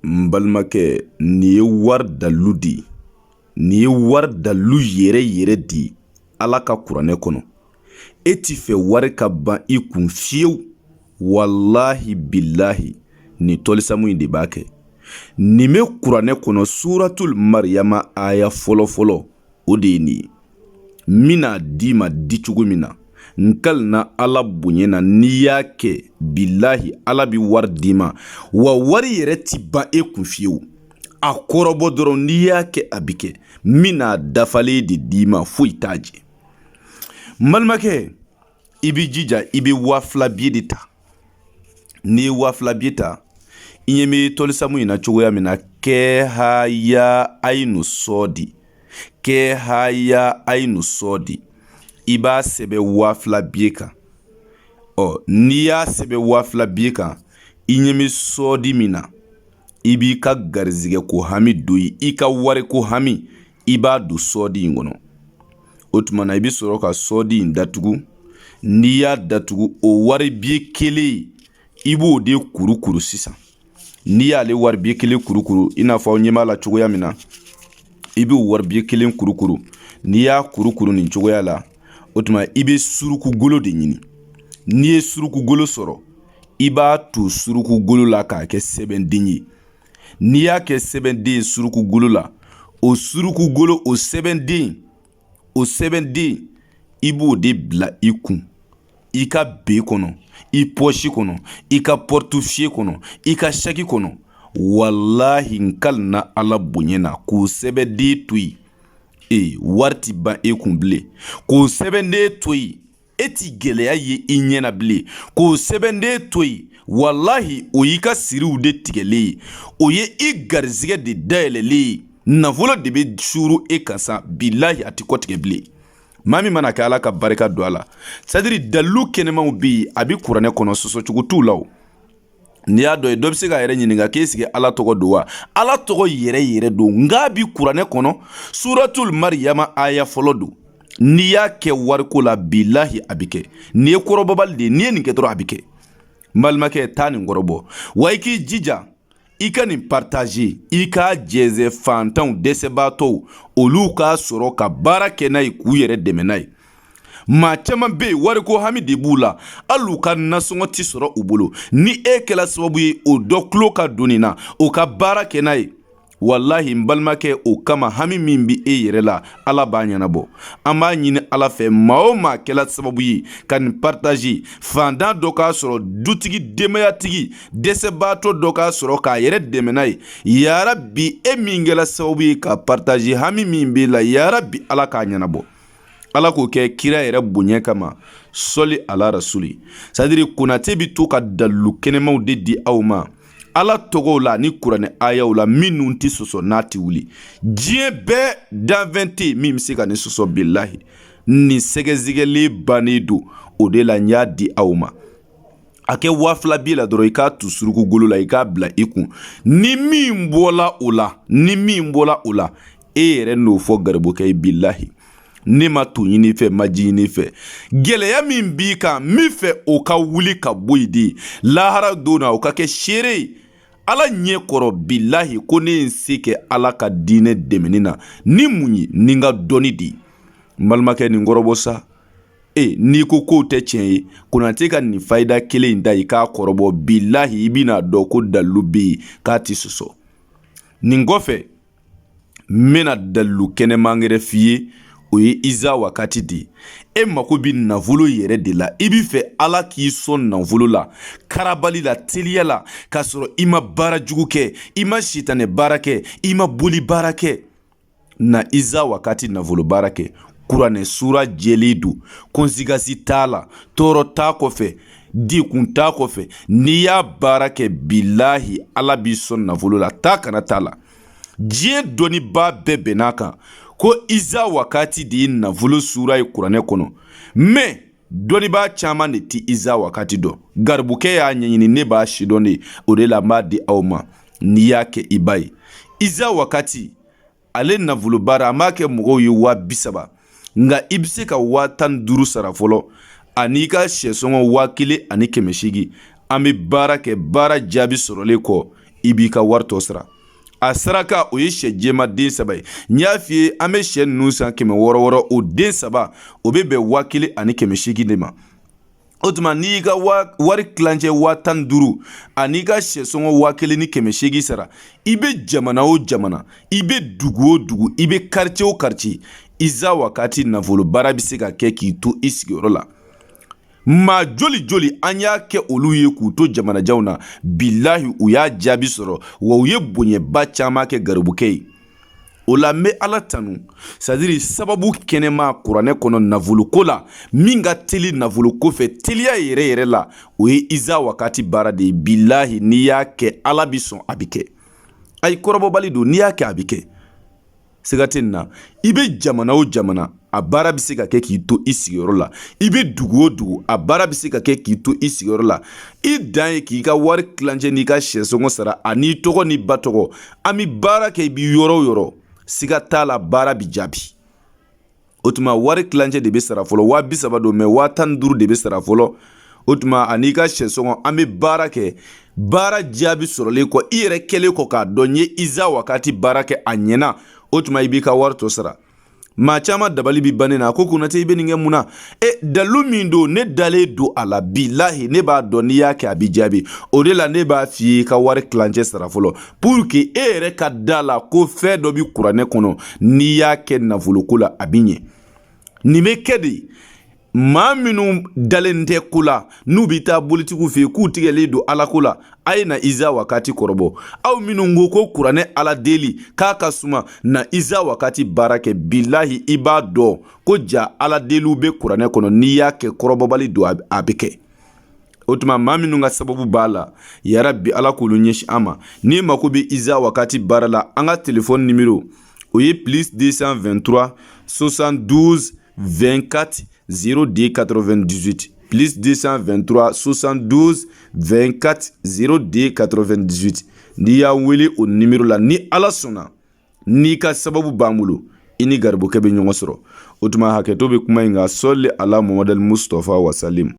Mbalmakɛ nin ye wari dalu di nin ye wari dalu yɛrɛ yɛrɛ di Ala ka kuranɛ kɔnɔ. E ti fɛ wari ka ban i kun fiyewu. Wallahi billahi ni tɔlisamu in de b'a kɛ. Nin bɛ kuranɛ kɔnɔ suratul Mariyama aya fɔlɔ o de ye nin ye. Mina di ma di cogo min na nkal na Ala bonyena n'i y'a kɛ billahi Ala bi wari di ma wa wari yɛrɛ ti ban e kun fiyewu. A kɔrɔbɔ dɔrɔn n'i y'a kɛ a bi kɛ mina dafalen de di ma foyi t'a jɛ. Malimakɛ i bi jija i bi 2000 biye de ta. N'i ye 2000 biye ta i ɲɛ bɛ tɔlisamu in na cogoya min na kɛ haya ayinu sɔɔdi kɛ haya ayinu sɔɔdi i b'a sɛbɛ 2000 biye kan. N'i y'a sɛbɛ 2000 biye kan i ɲɛ bɛ sɔɔdi min na i b'i ka garizigɛ ko hami don i ka wari ko hami i b'a don sɔɔdi in kɔnɔ. O tuma na i bɛ sɔrɔ ka sɔɔdi in datugu. N'i y'a datugu o wari biye kelen i b'o de kurukuru sisan. N'i y'ale wari biye kelen kurukuru i n'a fɔ aw ɲɛ b'a la cogoya min na i b'o wari biye kelen kurukuru. N'i y'a kurukuru nin cogoya la o tuma i bɛ surukugolo de ɲini. N'i ye surukugolo sɔrɔ i b'a to surukugolo la k'a kɛ sɛbɛnden ye. N'i y'a kɛ sɛbɛnden surukugolo la o surukugolo o sɛbɛnden i b'o de bila i kun i ka be kɔnɔ i poche kɔnɔ i ka portefeuille kɔnɔ i ka chèque kɔnɔ. Wallahi nkal na Ala bonyena k'o sɛbɛnden to yen wari ti ban e kun bilen. K'o sɛbɛnden to yen e ti gɛlɛya ye i ɲɛna bilen. K'o sɛbɛnden to yen wallahi o y'i ka siriw de tigɛlen ye. O ye i garizigɛ de dayɛlɛlen ye. Nafolo de bɛ suru e kan sa billahi a ti kɔtigɛ bilen. Maa min mana kɛ Ala ka barika don a la. C'est-à-dire dalu kɛnɛmanw bɛ yen a bi kuranɛ kɔnɔ sɔsɔcogo t'u la o. N'i y'a dɔn ye dɔ bɛ se ka yɛrɛ ɲininka k'e sigi Ala tɔgɔ don wa? Ala tɔgɔ yɛrɛ don nka bi kuranɛ kɔnɔ suratul Mariyama aya fɔlɔ don. N'i y'a kɛ wariko la billahi a bi kɛ. N'i ye kɔrɔbɔbali de ye n'i ye nin kɛ dɔrɔn a bi kɛ. Malimakɛ taa nin kɔrɔbɔ wa i k'i jija i ka nin partager i k'a jɛnsɛ fantanw dɛsɛbaatɔw olu k'a sɔrɔ ka baara kɛ n'a ye k'u yɛrɛ dɛmɛ n'a ye. Maa caman bɛ yen wariko hami de b'u la hali u ka nasɔngɔ ti sɔrɔ u bolo. Ni e kɛla sababu ye o dɔ tulo ka don nin na o ka baara kɛ n'a ye wallahi n balimakɛ o kama hami min bi e yɛrɛ la Ala b'a ɲɛnabɔ. An b'a ɲini Ala fɛ maa o maa kɛla sababu ye ka nin partager fantan dɔ k'a sɔrɔ dutigi denbayatigi dɛsɛbaatɔ dɔ k'a sɔrɔ k'a yɛrɛ dɛmɛ n'a ye. Yarabi e min kɛla sababu ye ka partager hami min b'e la yarabi Ala k'a ɲɛnabɔ. Ala k'o kɛ kira yɛrɛ bonya kama sɔli ala rasuli. C'est-à-dire konate bi to ka dalu kɛnɛmaw de di aw ma Ala tɔgɔw la ni kuranɛ ayaw la minnu ti sɔsɔ n'a ti wuli. Diɲɛ bɛɛ danfɛn min bɛ se ka ni sɔsɔ billahi ni sɛgɛsɛgɛlen bannen don o de la n y'a di aw ma. A kɛ 2000 biye la dɔrɔn i k'a tu surukugolo la i k'a bila i kun. Ni min bɔla o la e yɛrɛ n'o fɔ garibokɛ ye billahi. Ne ma to ɲini fɛ ma ji ɲini fɛ gɛlɛya min b'i kan min fɛ o ka wuli ka bɔ yen de lahara don na o ka kɛ seere Ala ɲɛ kɔrɔ billahi ko ne ye se kɛ Ala ka diinɛ dɛmɛni na ni mun ye ni n ka dɔnni de ye. N balimakɛ nin kɔrɔbɔ sa n'i ko k'o tɛ tiɲɛ ye konate ka nin fayida kelen in da i k'a kɔrɔbɔ billahi i bɛna dɔn ko dalu bɛ yen k'a ti sɔsɔ. Nin kɔfɛ n bɛna dalu kɛnɛman wɛrɛ f'i ye o ye iza wakati de. E mako bi nafolo yɛrɛ de la i b'i fɛ Ala k'i sɔn nafolo la karabali la teliya la k'a sɔrɔ i ma baara jugu kɛ i ma sitanɛ baara kɛ i ma boli baara kɛ na iza wakati nafolo baara kɛ. Kuranɛ sura jɛlen don konsigasi t'a la tɔɔrɔ t'a kɔfɛ dekun t'a kɔfɛ. N'i y'a baara kɛ billahi Ala b'i sɔn nafolo la taa kana t'a la. Diɲɛ dɔnnibaa bɛɛ bɛnn'a kan ko iza wakati de ye nafolo sura ye kuranɛ kɔnɔ mais dɔnnibaa caman de ti iza wakati dɔn. Garibukɛ y'a ɲɛɲini ne b'a sidɔn de o de la n b'a di aw ma n'i y'a kɛ i ba ye. Iza wakati ale nafolo baara an b'a kɛ mɔgɔw ye 30,000 nka i bɛ se ka 15,000 sara fɔlɔ ani ka sɛsɔngɔ 1,800 an bɛ baara kɛ baara jaabi sɔrɔlen kɔ i b'i ka wari tɔ sara. A saraka o ye sɛ jɛma den 3 ye. N y'a f'i ye an bɛ sɛ ninnu san 600 o den 3 o bɛ bɛn 1000 ani 800 de ma. O tuma n'i y'i ka wari kilancɛ 15000 ani ka sɛsɔngɔ 1000 ni 800 sara, i bɛ jamana o jamana, i bɛ dugu o dugu, i bɛ quartier o quartier, Iza Wakati nafolo baara bɛ se ka kɛ k'i to i sigiyɔrɔ la. Maa joli joli an y'a kɛ olu ye k'u to jamanajanw na, bilahi u y'a jaabi sɔrɔ wa u ye bonyeba caman kɛ garibukɛ ye. O la n bɛ Ala tanu, c'est-à-dire sababu kɛnɛma kuranɛ kɔnɔ nafoloko la min ka teli nafoloko fɛ teliya yɛrɛ yɛrɛ la, o ye Iza Wakati baara de ye. Bilahi n'i y'a kɛ Ala bi sɔn a bi kɛ. Ayi kɔrɔbɔbali don, n'i y'a kɛ a bi kɛ. Siga tɛ nin na, i bɛ jamana o jamana a baara bɛ se ka kɛ k'i to i sigiyɔrɔ la. I bɛ dugu o dugu a baara bɛ se ka kɛ k'i to i sigiyɔrɔ la. I dan ye k'i ka wari kilancɛ n'i ka sɛsɔngɔ sara ani tɔgɔ ni ba tɔgɔ. An bɛ baara kɛ i bɛ yɔrɔ o yɔrɔ, siga t'a la baara bi jaabi. O tuma wari kilancɛ de bɛ sara fɔlɔ, 230 don mais 15000 de bɛ sara fɔlɔ. O tuma ani ka sɛsɔngɔ an bɛ baara kɛ, baara jaabi sɔrɔlen kɔ i yɛrɛ kɛlen kɔ k'a dɔn n ye Iza Wakati baara kɛ a ɲɛna. O tuma i b'i ka wari tɔ sara. Maa caman dabali bi bannen na ko Konate i bɛ nin kɛ mun na? Dalu min don ne dalen don a la bilahi ne b'a dɔn n'i y'a kɛ a bi jaabi. O de la ne b'a f'i ye i ka wari kilancɛ sara fɔlɔ pour que e yɛrɛ ka da la ko fɛn dɔ bi kuranɛ kɔnɔ n'i y'a kɛ nafoloko la a bi ɲɛ. Nin bɛ kɛ de. Maa minnu dalen tɛ ko la n'u bɛ taa bolitigiw fɛ yen k'u tigɛlen don Ala ko la, a ye na Iza Wakati kɔrɔbɔ. Aw minnu ko ko kuranɛ Ala deli k'a ka suma na Iza Wakati baara kɛ, bilahi i b'a dɔn ko ja Ala deliw bɛ kuranɛ kɔnɔ n'i y'a kɛ kɔrɔbɔbali don a bɛ kɛ. O tuma maa minnu ka sababu b'a la, yarabi Ala k'olu ɲɛsin an ma. N'i mako bɛ Iza Wakati baara la, an ka téléphone numéro o ye +223 72 24 02 98 +223 72 24 02 98. N'i y'a wele o numéro la ni Ala sɔnna n'i ka sababu b'an bolo i ni garibukɛ bɛ ɲɔgɔn sɔrɔ. O tuma hakɛto bɛ kuma in kan sɔli ala Muhamadu Mustafa wa salim.